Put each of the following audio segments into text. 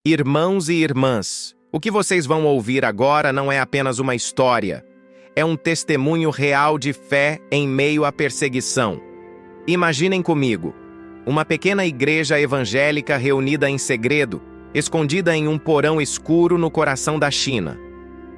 Irmãos e irmãs, o que vocês vão ouvir agora não é apenas uma história, é um testemunho real de fé em meio à perseguição. Imaginem comigo, uma pequena igreja evangélica reunida em segredo, escondida em um porão escuro no coração da China.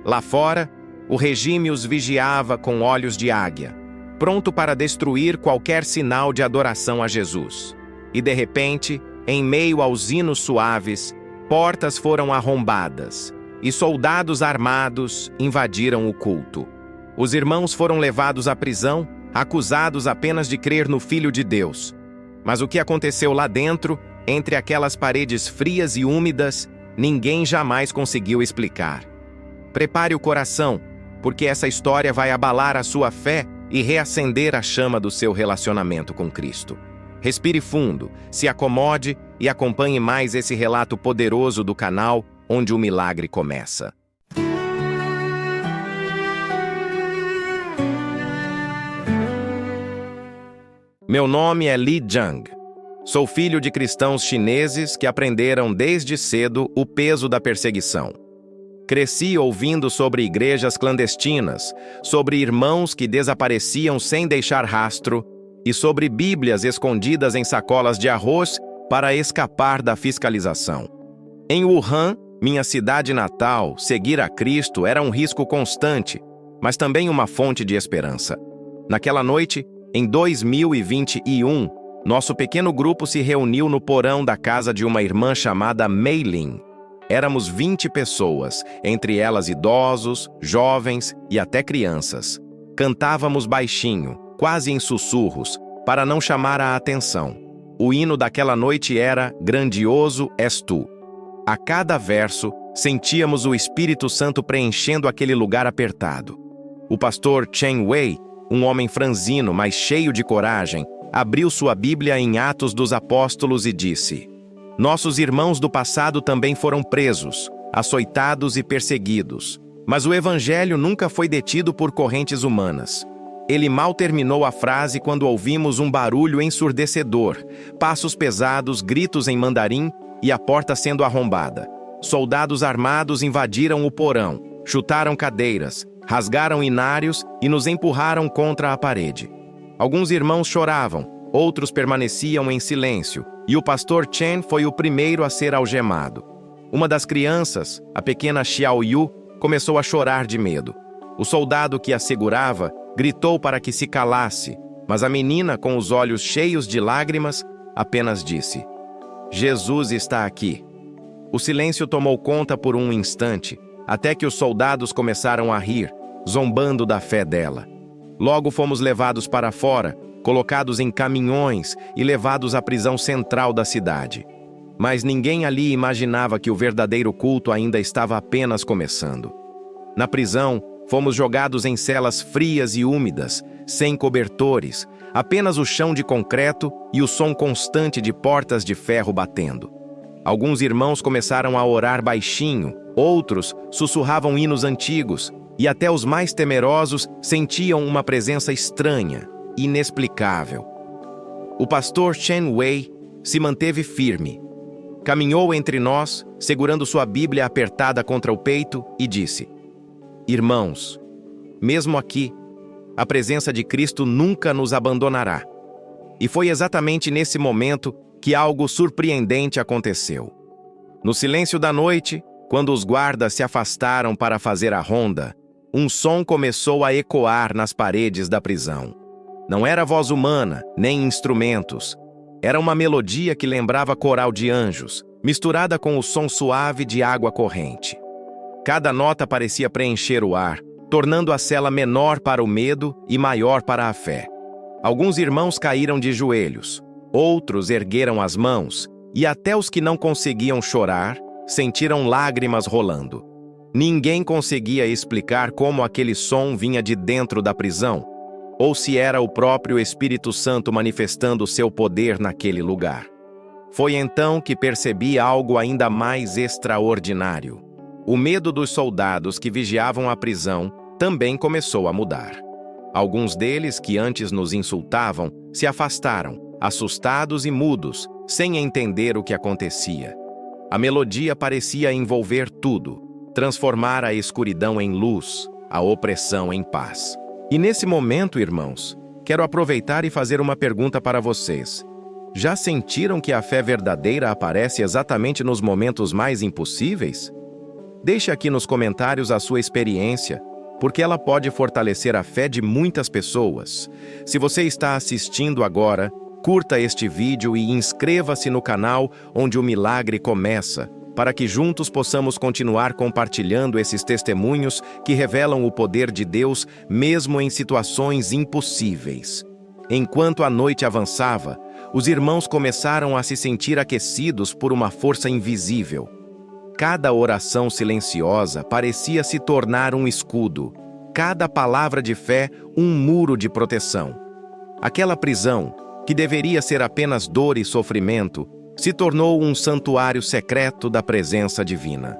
Lá fora, o regime os vigiava com olhos de águia, pronto para destruir qualquer sinal de adoração a Jesus. E de repente, em meio aos hinos suaves, portas foram arrombadas e soldados armados invadiram o culto. Os irmãos foram levados à prisão, acusados apenas de crer no Filho de Deus. Mas o que aconteceu lá dentro, entre aquelas paredes frias e úmidas, ninguém jamais conseguiu explicar. Prepare o coração, porque essa história vai abalar a sua fé e reacender a chama do seu relacionamento com Cristo. Respire fundo, se acomode e acompanhe mais esse relato poderoso do canal onde o milagre começa. Meu nome é Li Jiang. Sou filho de cristãos chineses que aprenderam desde cedo o peso da perseguição. Cresci ouvindo sobre igrejas clandestinas, sobre irmãos que desapareciam sem deixar rastro e sobre Bíblias escondidas em sacolas de arroz para escapar da fiscalização. Em Wuhan, minha cidade natal, seguir a Cristo era um risco constante, mas também uma fonte de esperança. Naquela noite, em 2021, nosso pequeno grupo se reuniu no porão da casa de uma irmã chamada Mei Lin. Éramos 20 pessoas, entre elas idosos, jovens e até crianças. Cantávamos baixinho, quase em sussurros, para não chamar a atenção. O hino daquela noite era Grandioso és tu. A cada verso, sentíamos o Espírito Santo preenchendo aquele lugar apertado. O pastor Chen Wei, um homem franzino, mas cheio de coragem, abriu sua Bíblia em Atos dos Apóstolos e disse: Nossos irmãos do passado também foram presos, açoitados e perseguidos, mas o Evangelho nunca foi detido por correntes humanas. Ele mal terminou a frase quando ouvimos um barulho ensurdecedor, passos pesados, gritos em mandarim e a porta sendo arrombada. Soldados armados invadiram o porão, chutaram cadeiras, rasgaram inários e nos empurraram contra a parede. Alguns irmãos choravam, outros permaneciam em silêncio, e o pastor Chen foi o primeiro a ser algemado. Uma das crianças, a pequena Xiao Yu, começou a chorar de medo. O soldado que a segurava gritou para que se calasse, mas a menina, com os olhos cheios de lágrimas, apenas disse: Jesus está aqui. O silêncio tomou conta por um instante, até que os soldados começaram a rir, zombando da fé dela. Logo fomos levados para fora, colocados em caminhões e levados à prisão central da cidade. Mas ninguém ali imaginava que o verdadeiro culto ainda estava apenas começando. Na prisão, fomos jogados em celas frias e úmidas, sem cobertores, apenas o chão de concreto e o som constante de portas de ferro batendo. Alguns irmãos começaram a orar baixinho, outros sussurravam hinos antigos, e até os mais temerosos sentiam uma presença estranha, inexplicável. O pastor Chen Wei se manteve firme. Caminhou entre nós, segurando sua Bíblia apertada contra o peito, e disse: Irmãos, mesmo aqui, a presença de Cristo nunca nos abandonará. E foi exatamente nesse momento que algo surpreendente aconteceu. No silêncio da noite, quando os guardas se afastaram para fazer a ronda, um som começou a ecoar nas paredes da prisão. Não era voz humana, nem instrumentos. Era uma melodia que lembrava coral de anjos, misturada com o som suave de água corrente. Cada nota parecia preencher o ar, tornando a cela menor para o medo e maior para a fé. Alguns irmãos caíram de joelhos, outros ergueram as mãos, e até os que não conseguiam chorar, sentiram lágrimas rolando. Ninguém conseguia explicar como aquele som vinha de dentro da prisão, ou se era o próprio Espírito Santo manifestando seu poder naquele lugar. Foi então que percebi algo ainda mais extraordinário. O medo dos soldados que vigiavam a prisão também começou a mudar. Alguns deles, que antes nos insultavam, se afastaram, assustados e mudos, sem entender o que acontecia. A melodia parecia envolver tudo, transformar a escuridão em luz, a opressão em paz. E nesse momento, irmãos, quero aproveitar e fazer uma pergunta para vocês. Já sentiram que a fé verdadeira aparece exatamente nos momentos mais impossíveis? Deixe aqui nos comentários a sua experiência, porque ela pode fortalecer a fé de muitas pessoas. Se você está assistindo agora, curta este vídeo e inscreva-se no canal onde o milagre começa, para que juntos possamos continuar compartilhando esses testemunhos que revelam o poder de Deus mesmo em situações impossíveis. Enquanto a noite avançava, os irmãos começaram a se sentir aquecidos por uma força invisível. Cada oração silenciosa parecia se tornar um escudo, cada palavra de fé um muro de proteção. Aquela prisão, que deveria ser apenas dor e sofrimento, se tornou um santuário secreto da presença divina.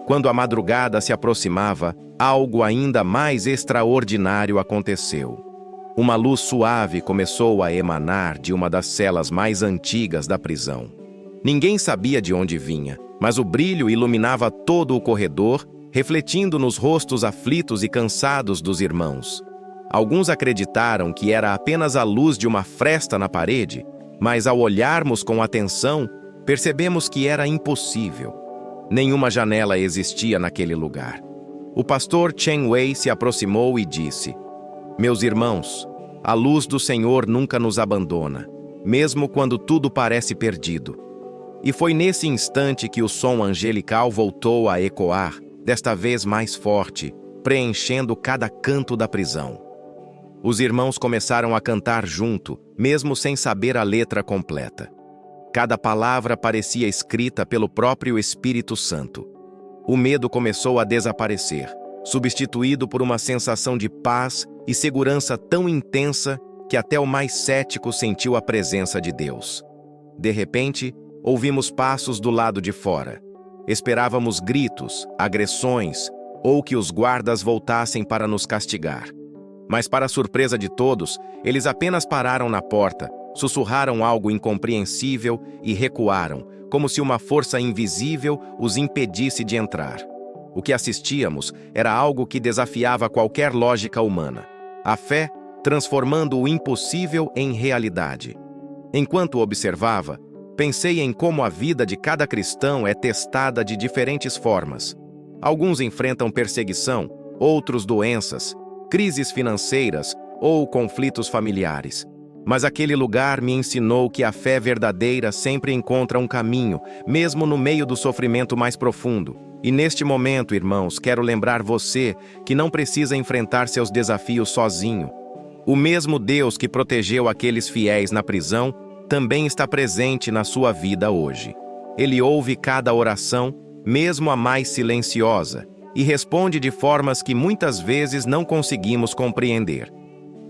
Quando a madrugada se aproximava, algo ainda mais extraordinário aconteceu. Uma luz suave começou a emanar de uma das celas mais antigas da prisão. Ninguém sabia de onde vinha, mas o brilho iluminava todo o corredor, refletindo nos rostos aflitos e cansados dos irmãos. Alguns acreditaram que era apenas a luz de uma fresta na parede, mas ao olharmos com atenção, percebemos que era impossível. Nenhuma janela existia naquele lugar. O pastor Chen Wei se aproximou e disse: "Meus irmãos, a luz do Senhor nunca nos abandona, mesmo quando tudo parece perdido." E foi nesse instante que o som angelical voltou a ecoar, desta vez mais forte, preenchendo cada canto da prisão. Os irmãos começaram a cantar junto, mesmo sem saber a letra completa. Cada palavra parecia escrita pelo próprio Espírito Santo. O medo começou a desaparecer, substituído por uma sensação de paz e segurança tão intensa que até o mais cético sentiu a presença de Deus. De repente, ouvimos passos do lado de fora. Esperávamos gritos, agressões ou que os guardas voltassem para nos castigar. Mas, para a surpresa de todos, eles apenas pararam na porta, sussurraram algo incompreensível e recuaram, como se uma força invisível os impedisse de entrar. O que assistíamos era algo que desafiava qualquer lógica humana. A fé transformando o impossível em realidade. Enquanto observava, pensei em como a vida de cada cristão é testada de diferentes formas. Alguns enfrentam perseguição, outros doenças, crises financeiras ou conflitos familiares. Mas aquele lugar me ensinou que a fé verdadeira sempre encontra um caminho, mesmo no meio do sofrimento mais profundo. E neste momento, irmãos, quero lembrar você que não precisa enfrentar seus desafios sozinho. O mesmo Deus que protegeu aqueles fiéis na prisão também está presente na sua vida hoje. Ele ouve cada oração, mesmo a mais silenciosa, e responde de formas que muitas vezes não conseguimos compreender.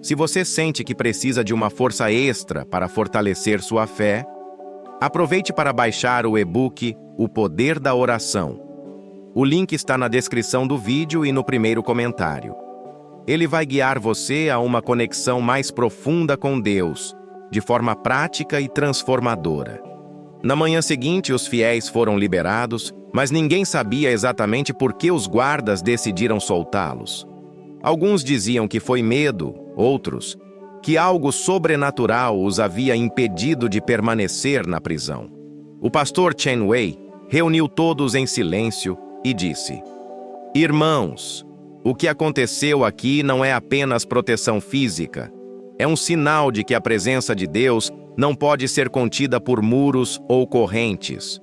Se você sente que precisa de uma força extra para fortalecer sua fé, aproveite para baixar o e-book O Poder da Oração. O link está na descrição do vídeo e no primeiro comentário. Ele vai guiar você a uma conexão mais profunda com Deus, de forma prática e transformadora. Na manhã seguinte, os fiéis foram liberados, mas ninguém sabia exatamente por que os guardas decidiram soltá-los. Alguns diziam que foi medo, outros, que algo sobrenatural os havia impedido de permanecer na prisão. O pastor Chen Wei reuniu todos em silêncio e disse: "Irmãos, o que aconteceu aqui não é apenas proteção física. É um sinal de que a presença de Deus não pode ser contida por muros ou correntes."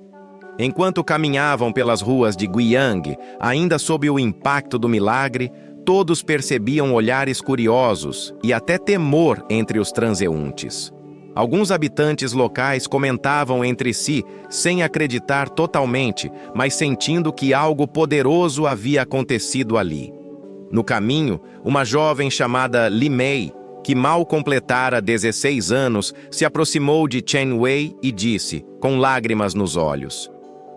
Enquanto caminhavam pelas ruas de Guiyang, ainda sob o impacto do milagre, todos percebiam olhares curiosos e até temor entre os transeuntes. Alguns habitantes locais comentavam entre si, sem acreditar totalmente, mas sentindo que algo poderoso havia acontecido ali. No caminho, uma jovem chamada Li Mei, que mal completara 16 anos, se aproximou de Chen Wei e disse, com lágrimas nos olhos: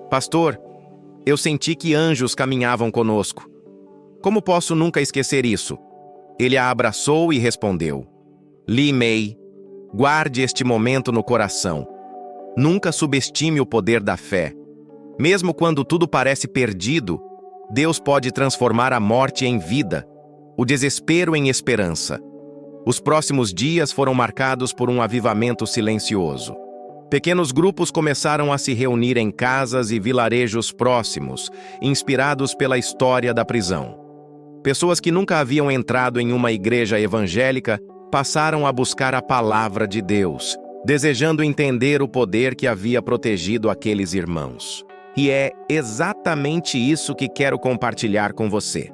"Pastor, eu senti que anjos caminhavam conosco. Como posso nunca esquecer isso?" Ele a abraçou e respondeu: "Li Mei, guarde este momento no coração. Nunca subestime o poder da fé. Mesmo quando tudo parece perdido, Deus pode transformar a morte em vida, o desespero em esperança. Os próximos dias foram marcados por um avivamento silencioso. Pequenos grupos começaram a se reunir em casas e vilarejos próximos, inspirados pela história da prisão. Pessoas que nunca haviam entrado em uma igreja evangélica passaram a buscar a palavra de Deus, desejando entender o poder que havia protegido aqueles irmãos. E é exatamente isso que quero compartilhar com você.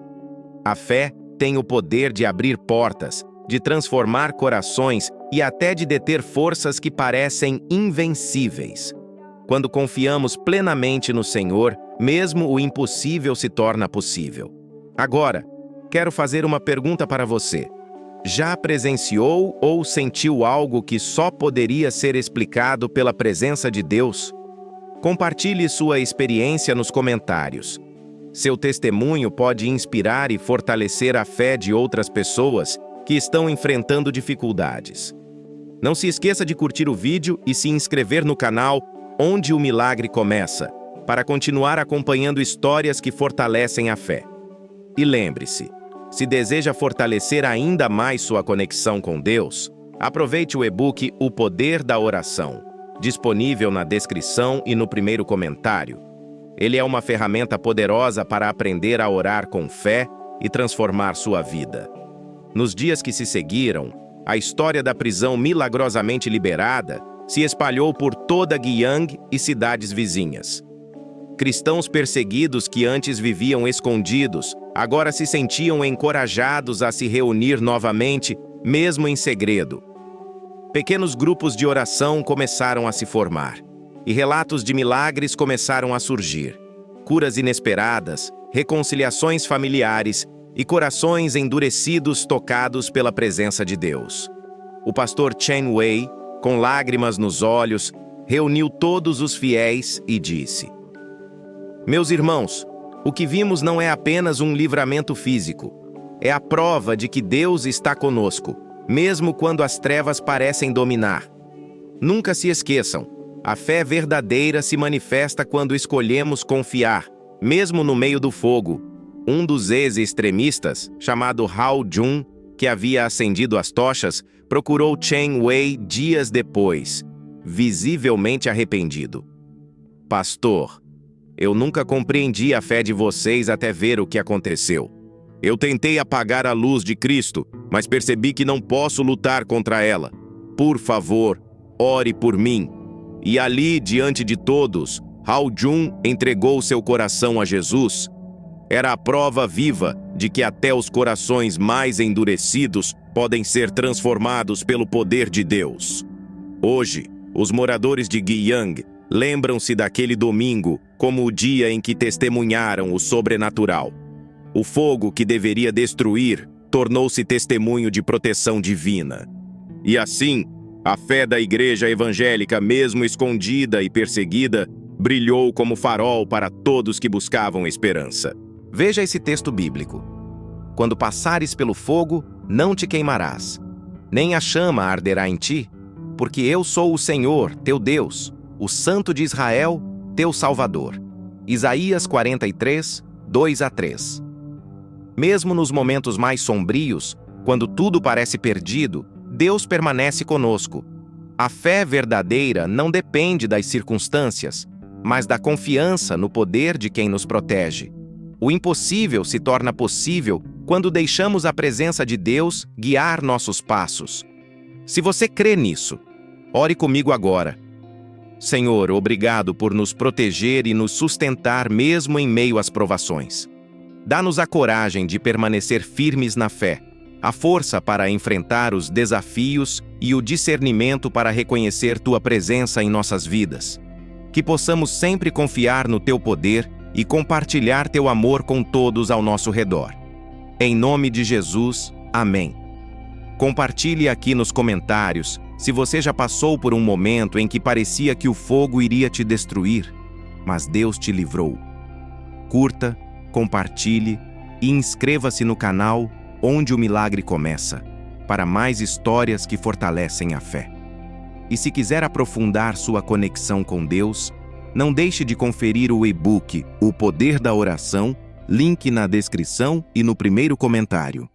A fé tem o poder de abrir portas, de transformar corações e até de deter forças que parecem invencíveis. Quando confiamos plenamente no Senhor, mesmo o impossível se torna possível. Agora, quero fazer uma pergunta para você. Já presenciou ou sentiu algo que só poderia ser explicado pela presença de Deus? Compartilhe sua experiência nos comentários. Seu testemunho pode inspirar e fortalecer a fé de outras pessoas que estão enfrentando dificuldades. Não se esqueça de curtir o vídeo e se inscrever no canal Onde o Milagre Começa, para continuar acompanhando histórias que fortalecem a fé. E lembre-se, se deseja fortalecer ainda mais sua conexão com Deus, aproveite o e-book O Poder da Oração, disponível na descrição e no primeiro comentário. Ele é uma ferramenta poderosa para aprender a orar com fé e transformar sua vida. Nos dias que se seguiram, a história da prisão milagrosamente liberada se espalhou por toda Guiyang e cidades vizinhas. Cristãos perseguidos que antes viviam escondidos, agora se sentiam encorajados a se reunir novamente, mesmo em segredo. Pequenos grupos de oração começaram a se formar, e relatos de milagres começaram a surgir. Curas inesperadas, reconciliações familiares e corações endurecidos tocados pela presença de Deus. O pastor Chen Wei, com lágrimas nos olhos, reuniu todos os fiéis e disse: Meus irmãos, o que vimos não é apenas um livramento físico. É a prova de que Deus está conosco, mesmo quando as trevas parecem dominar. Nunca se esqueçam, a fé verdadeira se manifesta quando escolhemos confiar, mesmo no meio do fogo. Um dos ex-extremistas, chamado Hao Jun, que havia acendido as tochas, procurou Chen Wei dias depois, visivelmente arrependido. Pastor, eu nunca compreendi a fé de vocês até ver o que aconteceu. Eu tentei apagar a luz de Cristo, mas percebi que não posso lutar contra ela. Por favor, ore por mim. E ali, diante de todos, Hao Jun entregou seu coração a Jesus. Era a prova viva de que até os corações mais endurecidos podem ser transformados pelo poder de Deus. Hoje, os moradores de Guiyang lembram-se daquele domingo como o dia em que testemunharam o sobrenatural. O fogo que deveria destruir tornou-se testemunho de proteção divina. E assim, a fé da igreja evangélica, mesmo escondida e perseguida, brilhou como farol para todos que buscavam esperança. Veja esse texto bíblico. Quando passares pelo fogo, não te queimarás, nem a chama arderá em ti, porque eu sou o Senhor, teu Deus, o Santo de Israel, teu Salvador. Isaías 43, 2-3. Mesmo nos momentos mais sombrios, quando tudo parece perdido, Deus permanece conosco. A fé verdadeira não depende das circunstâncias, mas da confiança no poder de quem nos protege. O impossível se torna possível quando deixamos a presença de Deus guiar nossos passos. Se você crê nisso, ore comigo agora. Senhor, obrigado por nos proteger e nos sustentar mesmo em meio às provações. Dá-nos a coragem de permanecer firmes na fé, a força para enfrentar os desafios e o discernimento para reconhecer Tua presença em nossas vidas. Que possamos sempre confiar no Teu poder e compartilhar Teu amor com todos ao nosso redor. Em nome de Jesus, amém. Compartilhe aqui nos comentários se você já passou por um momento em que parecia que o fogo iria te destruir, mas Deus te livrou. Curta, compartilhe e inscreva-se no canal Onde o Milagre Começa, para mais histórias que fortalecem a fé. E se quiser aprofundar sua conexão com Deus, Não deixe de conferir o e-book O Poder da Oração, link na descrição e no primeiro comentário.